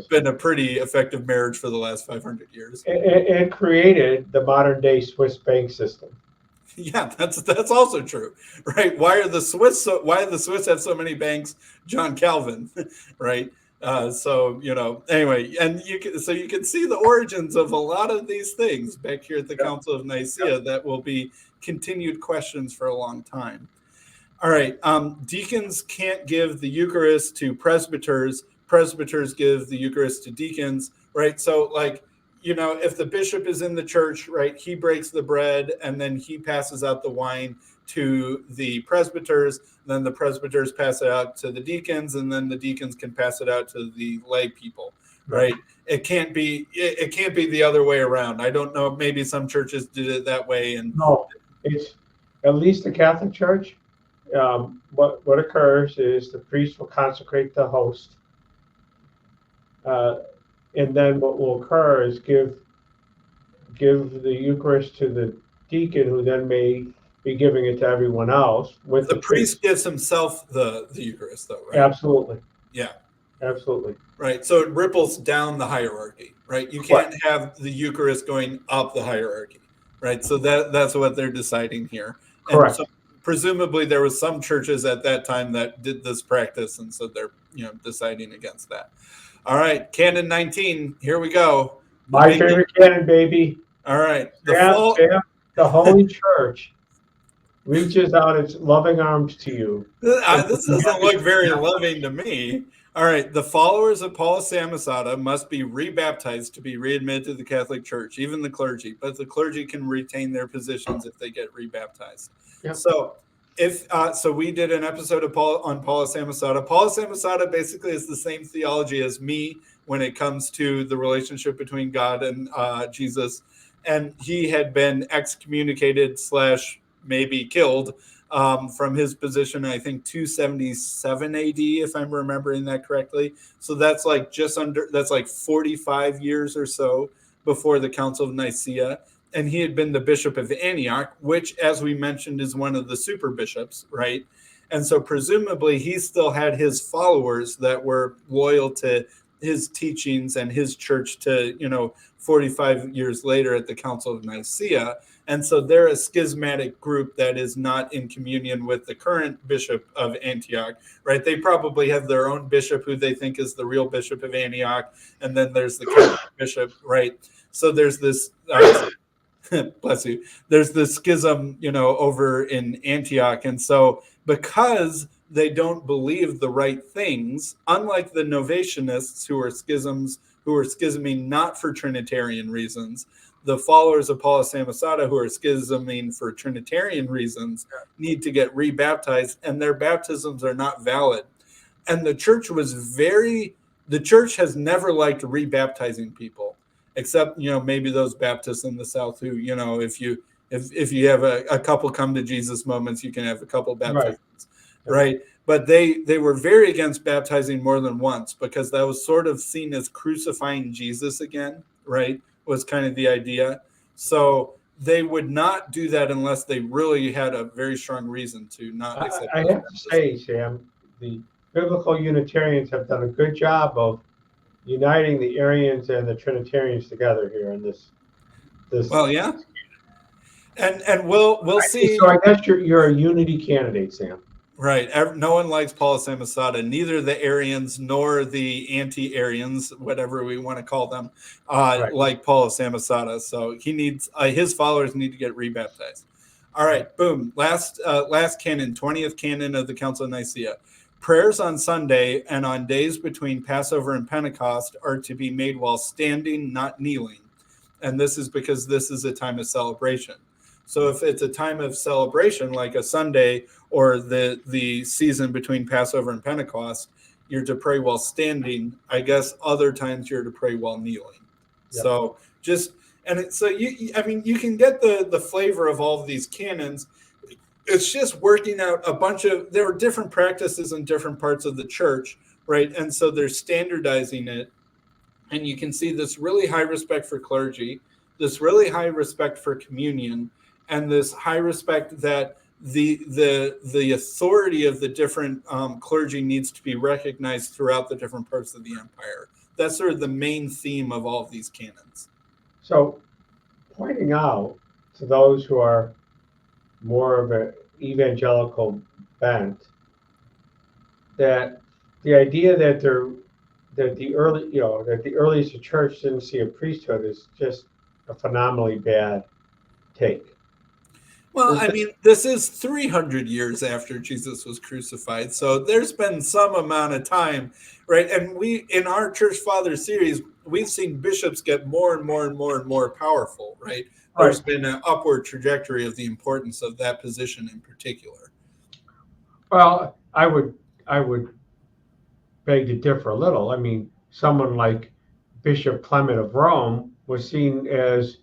B: been a pretty effective marriage for the last 500 years.
A: And created the modern day Swiss bank system.
B: Yeah, that's also true, right? Why do the Swiss have so many banks? John Calvin, right? Anyway, and you can see the origins of a lot of these things back here at the Council of Nicaea that will be continued questions for a long time. All right, deacons can't give the Eucharist to presbyters. Presbyters give the Eucharist to deacons, right? So, if the bishop is in the church, right, he breaks the bread and then he passes out the wine to the presbyters, then the presbyters pass it out to the deacons, and then the deacons can pass it out to the lay people, right? It can't be the other way around. I don't know, maybe some churches did it that way. And
A: no, it's at least the Catholic Church. What occurs is the priest will consecrate the host, and then what will occur is give the Eucharist to the deacon, who then may be giving it to everyone else. With
B: the priest gives himself the Eucharist, though, right?
A: Absolutely.
B: Yeah.
A: Absolutely.
B: Right. So it ripples down the hierarchy, right? You can't have the Eucharist going up the hierarchy, right? So that's what they're deciding here.
A: Correct.
B: And so presumably there was some churches at that time that did this practice, and so they're deciding against that. All right, Canon 19. Here we go.
A: My favorite canon, baby.
B: All right.
A: The Holy Church reaches out its loving arms to you.
B: This doesn't look very loving to me. All right, the followers of Paul Samosata must be rebaptized to be readmitted to the Catholic Church, even the clergy. But the clergy can retain their positions if they get rebaptized.
A: Yep.
B: So, so we did an episode of on Paul Samosata. Paul Samosata basically is the same theology as me when it comes to the relationship between God and Jesus, and he had been excommunicated / maybe killed from his position, I think 277 AD, if I'm remembering that correctly. So that's like that's like 45 years or so before the Council of Nicaea. And he had been the bishop of Antioch, which, as we mentioned, is one of the super bishops, right? And so presumably he still had his followers that were loyal to his teachings and his church to, 45 years later at the Council of Nicaea. And so they're a schismatic group that is not in communion with the current bishop of Antioch, right? They probably have their own bishop who they think is the real bishop of Antioch. And then there's the Catholic bishop, right? So there's this, bless you, there's this schism, over in Antioch. And so because they don't believe the right things, unlike the Novatianists who are schisming not for Trinitarian reasons, the followers of Paul Samosata who are schisming for Trinitarian reasons need to get rebaptized, and their baptisms are not valid. And the church has never liked rebaptizing people, except, maybe those Baptists in the South who, if you have a couple come to Jesus moments, you can have a couple baptisms, right? But they were very against baptizing more than once because that was sort of seen as crucifying Jesus again, right? Was kind of the idea. So they would not do that unless they really had a very strong reason to not accept.
A: I have to say, Sam, the biblical Unitarians have done a good job of uniting the Arians and the Trinitarians together here in this.
B: Well, yeah, and we'll see.
A: So I guess you're a unity candidate, Sam.
B: Right. No one likes Paul Samosata, neither the Arians nor the anti-Arians, whatever we want to call them, like Paul Samosata. So he needs his followers need to get rebaptized. All right, boom. Last canon, 20th canon of the Council of Nicaea. Prayers on Sunday and on days between Passover and Pentecost are to be made while standing, not kneeling. And this is because this is a time of celebration. So if it's a time of celebration, like a Sunday or the season between Passover and Pentecost, you're to pray while standing. I guess other times you're to pray while kneeling. Yep. So you can get the flavor of all of these canons. It's just working out there are different practices in different parts of the church, right? And so they're standardizing it. And you can see this really high respect for clergy, this really high respect for communion, and this high respect that the authority of the different clergy needs to be recognized throughout the different parts of the empire. That's sort of the main theme of all of these canons.
A: So pointing out to those who are more of an evangelical bent that the idea that the earliest the church didn't see a priesthood is just a phenomenally bad take.
B: Well, I mean, this is 300 years after Jesus was crucified, so there's been some amount of time, right? And we, in our Church Fathers series, we've seen bishops get more and more and more and more powerful, right? There's been an upward trajectory of the importance of that position in particular.
A: Well, I would beg to differ a little. I mean, someone like Bishop Clement of Rome was seen as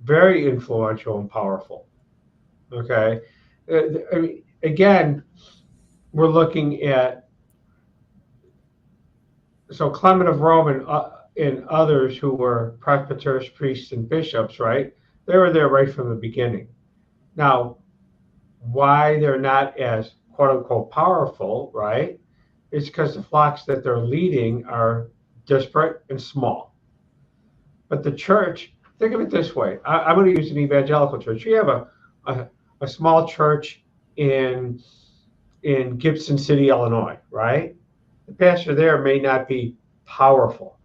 A: very influential and powerful. Okay. I mean, again, we're looking at Clement of Rome and others who were presbyters, priests, and bishops, right? They were there right from the beginning. Now, why they're not as quote unquote powerful, right? It's because the flocks that they're leading are disparate and small. But the church, think of it this way. I'm going to use an evangelical church. You have a small church in Gibson City, Illinois, right? The pastor there may not be powerful,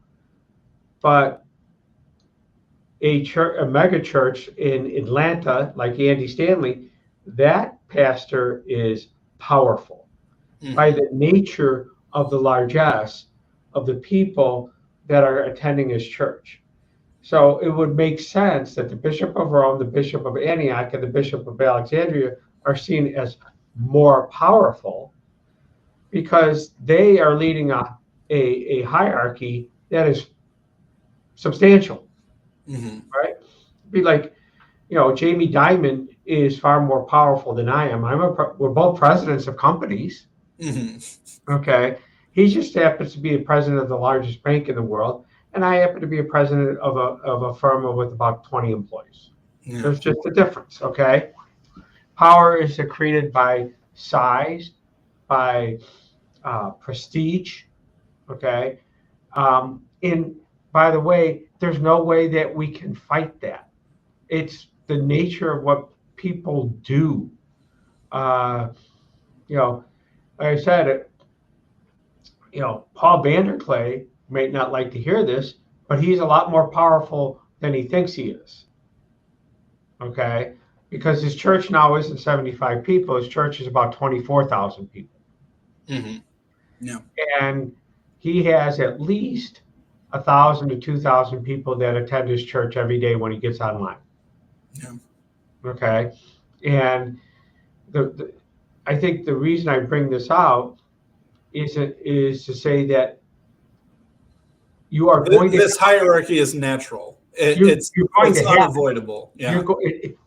A: but a mega church in Atlanta, like Andy Stanley, that pastor is powerful by the nature of the largesse of the people that are attending his church. So it would make sense that the Bishop of Rome, the Bishop of Antioch, and the Bishop of Alexandria are seen as more powerful because they are leading a hierarchy that is substantial, right? It'd be like, Jamie Dimon is far more powerful than I am. We're both presidents of companies. Okay. He just happens to be a president of the largest bank in the world, and I happen to be a president of a firm with about 20 employees. Yeah. There's just a difference. Okay. Power is accreted by size, by prestige. Okay. And by the way, there's no way that we can fight that. It's the nature of what people do. Like I said, Paul Vanderklay may not like to hear this, but he's a lot more powerful than he thinks he is. Okay? Because his church now isn't 75 people. His church is about 24,000 people.
B: Yeah.
A: And he has at least 1,000 to 2,000 people that attend his church every day when he gets online.
B: Yeah.
A: Okay? And I think the reason I bring this out is to say that you are going
B: this hierarchy is natural. It's unavoidable. Yeah.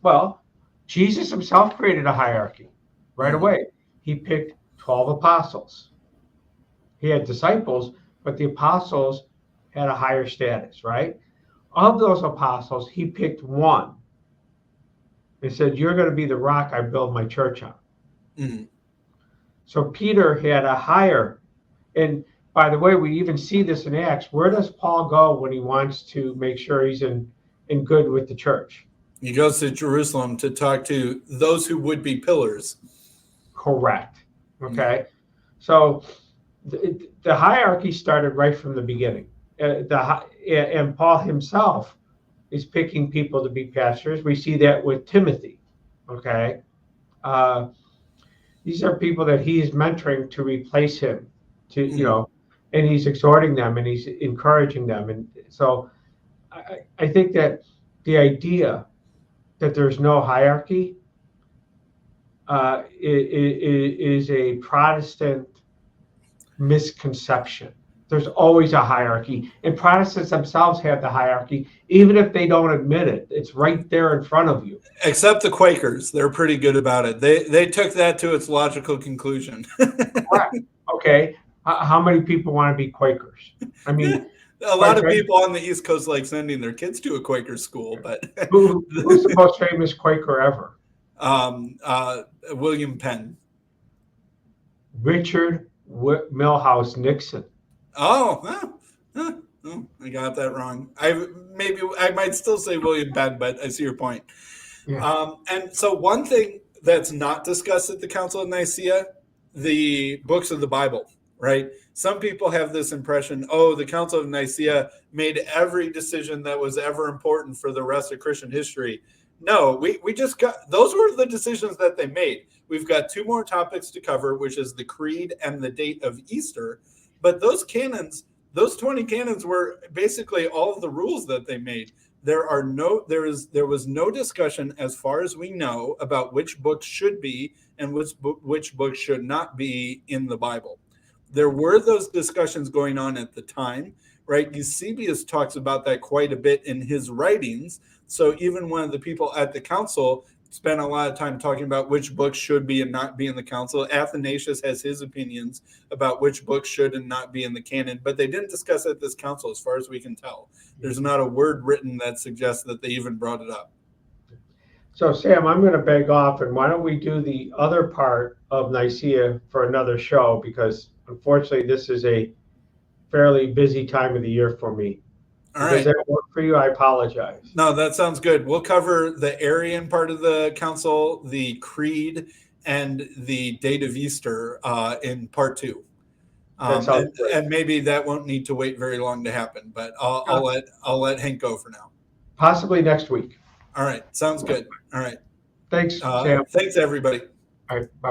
A: Well, Jesus himself created a hierarchy right away. He picked 12 apostles. He had disciples, but the apostles had a higher status, right? Of those apostles, he picked one. He said, "You're going to be the rock I build my church on." So Peter had a higher, and by the way, we even see this in Acts. Where does Paul go when he wants to make sure he's in good with the church?
B: He goes to Jerusalem to talk to those who would be pillars.
A: Correct. Okay. So the hierarchy started right from the beginning. And Paul himself is picking people to be pastors. We see that with Timothy. Okay. These are people that he is mentoring to replace him, and he's exhorting them and he's encouraging them. And so I think that the idea that there's no hierarchy is a Protestant misconception. There's always a hierarchy, and Protestants themselves have the hierarchy, even if they don't admit it. It's right there in front of you.
B: Except the Quakers, they're pretty good about it. They took that to its logical conclusion.
A: Right. Okay. How many people want to be Quakers? I mean,
B: a lot of people on the East Coast like sending their kids to a Quaker school, but
A: who's the most famous Quaker ever?
B: William Penn.
A: Richard Milhouse Nixon.
B: Oh, I got that wrong. I might still say William Penn, but I see your point. Yeah. And so one thing that's not discussed at the Council of Nicaea, the books of the Bible, right? Some people have this impression, the Council of Nicaea made every decision that was ever important for the rest of Christian history. No, we just got, those were the decisions that they made. We've got two more topics to cover, which is the creed and the date of Easter. But those canons, those 20 canons were basically all of the rules that they made. There was no discussion, as far as we know, about which books should be and which books should not be in the Bible. There were those discussions going on at the time, right? Eusebius talks about that quite a bit in his writings. So even one of the people at the council spent a lot of time talking about which books should be and not be in the council. Athanasius has his opinions about which books should and not be in the canon, but they didn't discuss it at this council, as far as we can tell. There's not a word written that suggests that they even brought it up.
A: So, Sam, I'm going to beg off, and why don't we do the other part of Nicaea for another show, because unfortunately this is a fairly busy time of the year for me.
B: All right.
A: Does that work for you? I apologize.
B: No, that sounds good. We'll cover the Arian part of the council, the creed, and the date of Easter in part 2. And maybe that won't need to wait very long to happen, but I'll let Hank go for now.
A: Possibly next week.
B: All right. Sounds good. All right.
A: Thanks, Sam.
B: Thanks, everybody.
A: All right, bye.